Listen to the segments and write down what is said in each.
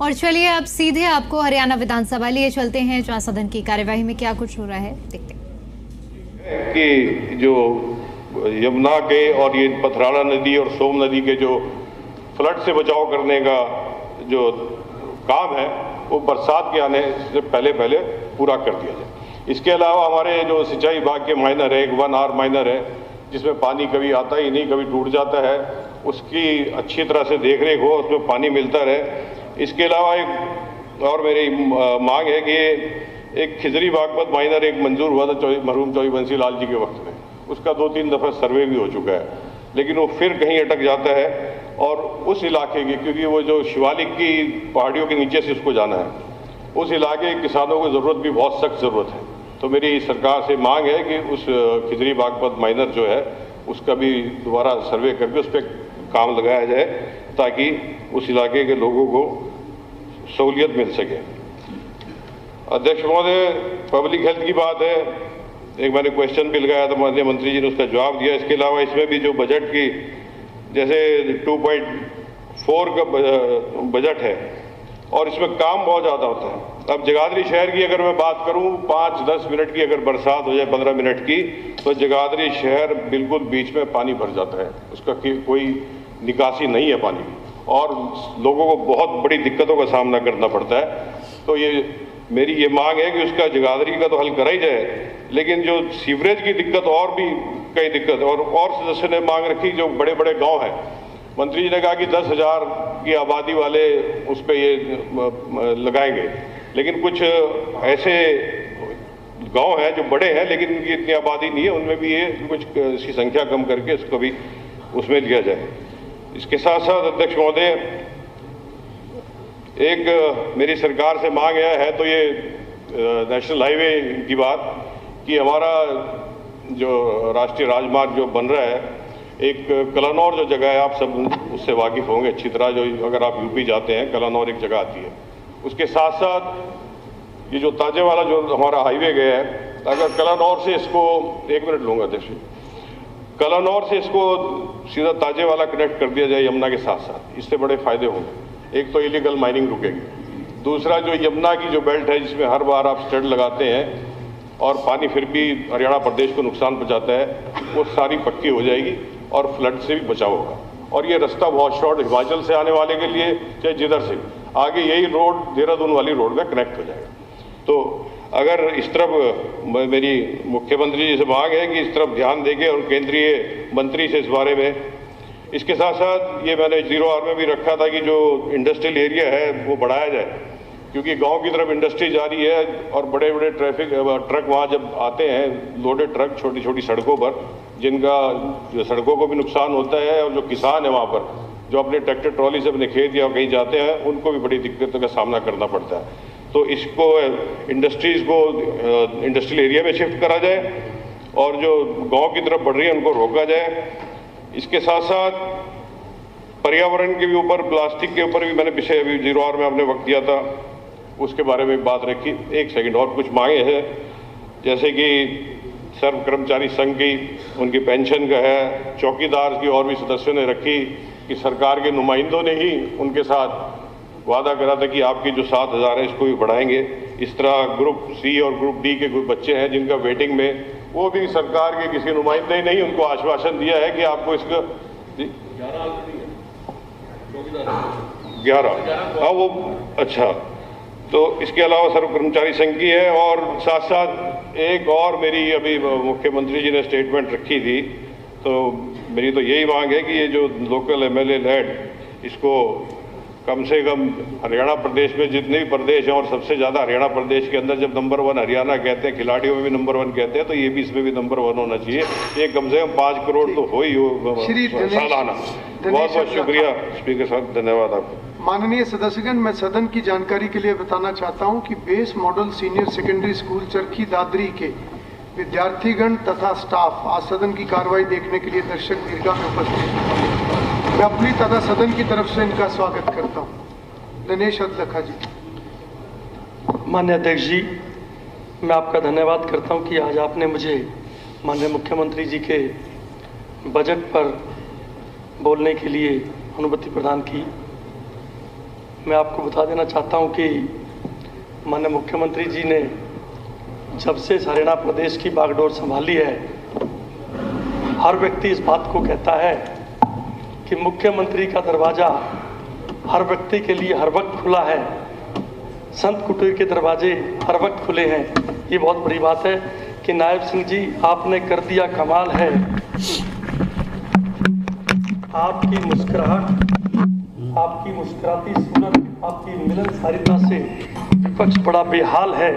और चलिए अब सीधे आपको हरियाणा विधानसभा लिए चलते हैं, जहां सदन की कार्यवाही में क्या कुछ हो रहा है देखते हैं। कि जो यमुना के और ये पथराला नदी और सोम नदी के जो फ्लड से बचाव करने का जो काम है वो बरसात के आने से पहले पूरा कर दिया जाए। इसके अलावा हमारे जो सिंचाई विभाग के माइनर है, एक 1R माइनर है जिसमें पानी कभी आता ही नहीं, कभी टूट जाता है, उसकी अच्छी तरह से देखरेख हो, उसमें पानी मिलता रहे। इसके अलावा एक और मेरी मांग है कि एक खिजरी बागपत माइनर एक मंजूर हुआ था मरहूम चौधरी बंसी लाल जी के वक्त में, उसका 2-3 दफ़ा सर्वे भी हो चुका है, लेकिन वो फिर कहीं अटक जाता है। और उस इलाके की, क्योंकि वो जो शिवालिक की पहाड़ियों के नीचे से उसको जाना है, उस इलाके के किसानों को ज़रूरत भी बहुत सख्त ज़रूरत है। तो मेरी सरकार से मांग है कि उस खिजरी बागपत माइनर जो है उसका भी दोबारा सर्वे करके उस पर काम लगाया जाए ताकि उस इलाके के लोगों को सहूलियत मिल सके। अध्यक्ष महोदय, पब्लिक हेल्थ की बात है, एक मैंने क्वेश्चन भी लगाया था, माननीय मंत्री जी ने उसका जवाब दिया। इसके अलावा इसमें भी जो बजट की जैसे 2.4 का बजट है और इसमें काम बहुत ज़्यादा होता है। अब जगाधरी शहर की अगर मैं बात करूं, 5-10 मिनट की अगर बरसात हो जाए 15 मिनट की, तो जगाधरी शहर बिल्कुल बीच में पानी भर जाता है, उसका कोई निकासी नहीं है पानी और लोगों को बहुत बड़ी दिक्कतों का सामना करना पड़ता है। तो ये मेरी ये मांग है कि उसका जगाधरी का तो हल करा ही जाए, लेकिन जो सीवरेज की दिक्कत और भी कई दिक्कत और सदस्य ने मांग रखी, जो बड़े बड़े गांव हैं, मंत्री जी ने कहा कि 10,000 की आबादी वाले उस पर ये लगाएंगे, लेकिन कुछ ऐसे गांव हैं जो बड़े हैं लेकिन उनकी इतनी आबादी नहीं है, उनमें भी ये कुछ इसकी संख्या कम करके इसको भी उसमें लिया जाए। इसके साथ साथ अध्यक्ष महोदय, एक मेरी सरकार से मांग है तो ये नेशनल हाईवे की बात कि हमारा जो राष्ट्रीय राजमार्ग जो बन रहा है, एक कलानौर जो जगह है, आप सब उससे वाकिफ होंगे अच्छी तरह, जो अगर आप यूपी जाते हैं कलानौर एक जगह आती है। उसके साथ साथ ये जो ताजे वाला जो हमारा हाईवे गया है, अगर कलानौर से इसको 1 मिनट लूँगा अध्यक्ष, कलानौर से इसको सीधा ताजे वाला कनेक्ट कर दिया जाए यमुना के साथ साथ, इससे बड़े फायदे होंगे। एक तो इलीगल माइनिंग रुकेगी, दूसरा जो यमुना की जो बेल्ट है जिसमें हर बार आप स्टड लगाते हैं और पानी फिर भी हरियाणा प्रदेश को नुकसान पहुंचाता है, वो सारी पक्की हो जाएगी और फ्लड से भी बचाव होगा। और ये रास्ता बहुत शॉर्ट, हिमाचल से आने वाले के लिए चाहे जिधर से आगे यही रोड देहरादून वाली रोड में कनेक्ट हो जाएगा। तो अगर इस तरफ मेरी मुख्यमंत्री जी से मांग है कि इस तरफ ध्यान देंगे और केंद्रीय मंत्री से इस बारे में। इसके साथ साथ ये मैंने 0R में भी रखा था कि जो इंडस्ट्रियल एरिया है वो बढ़ाया जाए, क्योंकि गांव की तरफ इंडस्ट्री जा रही है और बड़े बड़े ट्रक वहाँ जब आते हैं, लोडेड ट्रक छोटी छोटी सड़कों पर, जिनका सड़कों को भी नुकसान होता है और जो किसान है वहाँ पर जो अपने ट्रैक्टर ट्रॉली से अपने खेत या कहीं जाते हैं उनको भी बड़ी दिक्कतों का सामना करना पड़ता है। तो इसको इंडस्ट्रीज़ को इंडस्ट्रियल एरिया में शिफ्ट करा जाए और जो गाँव की तरफ बढ़ रही है उनको रोका जाए। इसके साथ साथ पर्यावरण के भी ऊपर, प्लास्टिक के ऊपर भी मैंने पिछले अभी 0R में आपने वक्त दिया था, उसके बारे में बात रखी। 1 सेकंड, और कुछ मांगे हैं जैसे कि सर्व कर्मचारी संघ की उनकी पेंशन का है, चौकीदार की और भी सदस्यों ने रखी कि सरकार के नुमाइंदों ने ही उनके साथ वादा करा था कि आपकी जो 7,000 है इसको भी बढ़ाएंगे। इस तरह ग्रुप C और ग्रुप D के कुछ बच्चे हैं जिनका वेटिंग में, वो भी सरकार के किसी नुमाइंदे ने ही उनको आश्वासन दिया है कि आपको इसका 11 हाँ वो अच्छा। तो इसके अलावा सर्व कर्मचारी संघ की है और साथ साथ एक और मेरी अभी मुख्यमंत्री जी ने स्टेटमेंट रखी थी, तो मेरी तो यही मांग है कि ये जो लोकल MLA लैड, इसको कम से कम हरियाणा प्रदेश में जितने भी प्रदेश हैं और सबसे ज़्यादा हरियाणा प्रदेश के अंदर जब नंबर 1 हरियाणा कहते हैं, खिलाड़ियों में भी नंबर 1 कहते हैं, तो ये भी इसमें भी नंबर 1 होना चाहिए। ये कम से कम 5 करोड़ तो हो ही हो सालाना। बहुत बहुत शुक्रिया स्पीकर साहब, धन्यवाद आपको। माननीय सदस्यगण, मैं सदन की जानकारी के लिए बताना चाहता हूं कि base model senior secondary school Charkhi Dadri के विद्यार्थीगण तथा स्टाफ आज सदन की कार्रवाई देखने के लिए दर्शक दीर्घा में उपस्थित हैं। मैं अपनी तथा सदन की तरफ से इनका स्वागत करता हूं। दिनेश अदलखा जी। माननीय अध्यक्ष जी, मैं आपका धन्यवाद करता हूं कि आज आपने मुझे माननीय मुख्यमंत्री जी के बजट पर बोलने के लिए अनुमति प्रदान की। मैं आपको बता देना चाहता हूं कि माननीय मुख्यमंत्री जी ने जब से हरियाणा प्रदेश की बागडोर संभाली है, हर व्यक्ति इस बात को कहता है कि मुख्यमंत्री का दरवाज़ा हर व्यक्ति के लिए हर वक्त खुला है, संत कुटीर के दरवाजे हर वक्त खुले हैं। ये बहुत बड़ी बात है कि नायब सिंह जी आपने कर दिया कमाल है। आपकी मुस्कुराहट, आपकी मुस्कुराती सूरत, आपकी मिलनसारिता से विपक्ष बड़ा बेहाल है।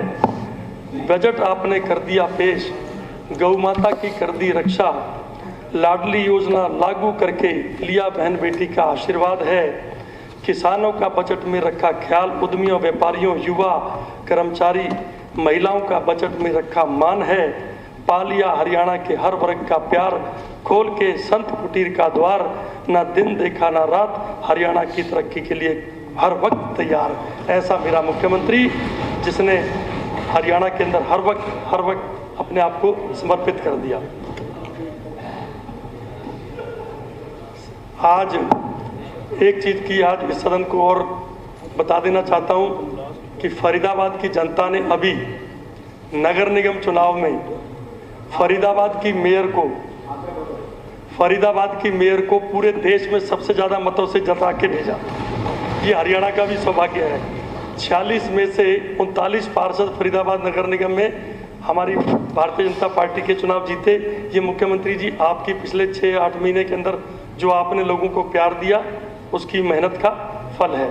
बजट आपने कर दिया पेश, गौ माता की कर दी रक्षा, लाडली योजना लागू करके लिया बहन बेटी का आशीर्वाद है। किसानों का बजट में रखा ख्याल, उद्यमियों, व्यापारियों, युवा, कर्मचारी, महिलाओं का बजट में रखा मान है। पा लिया हरियाणा के हर वर्ग का प्यार, खोल के संत कुटीर का द्वार, ना दिन देखा ना रात, हरियाणा की तरक्की के लिए हर वक्त तैयार। ऐसा मेरा मुख्यमंत्री, जिसने हरियाणा के अंदर हर वक्त अपने आप को समर्पित कर दिया। आज एक चीज़ की आज इस सदन को और बता देना चाहता हूं कि फरीदाबाद की जनता ने अभी नगर निगम चुनाव में फरीदाबाद की मेयर को पूरे देश में सबसे ज़्यादा मतों से जिता के भेजा। ये हरियाणा का भी सौभाग्य है। 46 में से 39 पार्षद फरीदाबाद नगर निगम में हमारी भारतीय जनता पार्टी के चुनाव जीते। ये मुख्यमंत्री जी आपकी पिछले 6-8 महीने के अंदर जो आपने लोगों को प्यार दिया, उसकी मेहनत का फल है।